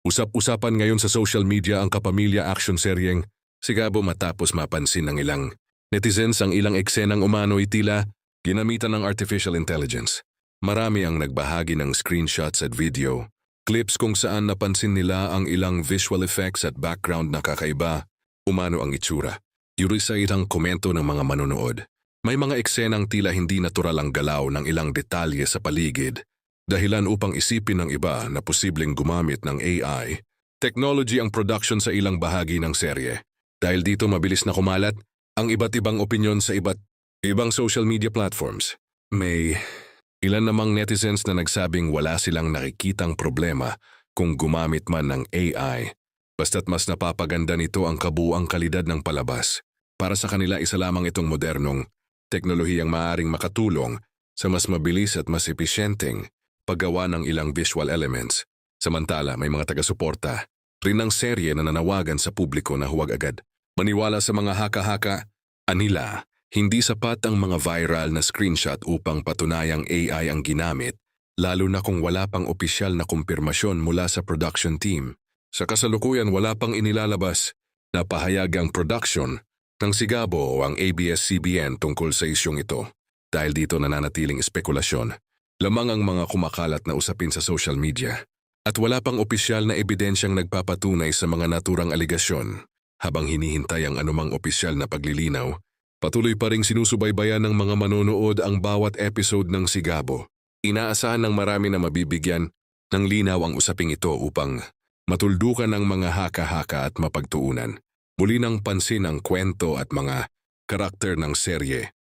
Usap-usapan ngayon sa social media ang kapamilya action seryeng Sigabo matapos mapansin ng ilang netizens ang ilang eksenang umano'y tila ginamitan ng artificial intelligence. Marami ang nagbahagi ng screenshots at video, clips kung saan napansin nila ang ilang visual effects at background na kakaiba, umano ang itsura. Yuri sa itang komento ng mga manonood. May mga eksenang tila hindi natural ang galaw ng ilang detalye sa paligid, dahilan upang isipin ng iba na posibleng gumamit ng AI, technology ang production sa ilang bahagi ng serye. Dahil dito mabilis na kumalat ang iba't ibang opinyon sa iba't ibang social media platforms. May ilan namang netizens na nagsabing wala silang nakikitang problema kung gumamit man ng AI, basta't mas napapaganda nito ang kabuuang kalidad ng palabas. Para sa kanila isa lamang itong modernong teknolohiyang maaaring makatulong sa mas mabilis at mas episyenteng paggawa ng ilang visual elements. Samantala may mga taga-suporta rin ng serye na nanawagan sa publiko na huwag agad maniwala sa mga haka-haka. Anila, hindi sapat ang mga viral na screenshot upang patunayang AI ang ginamit, lalo na kung wala pang opisyal na kumpirmasyon mula sa production team. Sa kasalukuyan wala pang inilalabas na pahayag ang production ng Sigabo o ang ABS-CBN tungkol sa isyong ito. Dahil dito nananatiling espekulasyon, lamang ang mga kumakalat na usapin sa social media. At wala pang opisyal na ebidensyang nagpapatunay sa mga naturang aligasyon. Habang hinihintay ang anumang opisyal na paglilinaw, patuloy pa ring sinusubaybayan ng mga manonood ang bawat episode ng Sigabo. Inaasahan ng marami na mabibigyan ng linaw ang usaping ito upang matuldukan ang mga haka-haka at mapagtuunan. Muli ng pansin ang kwento at mga karakter ng serye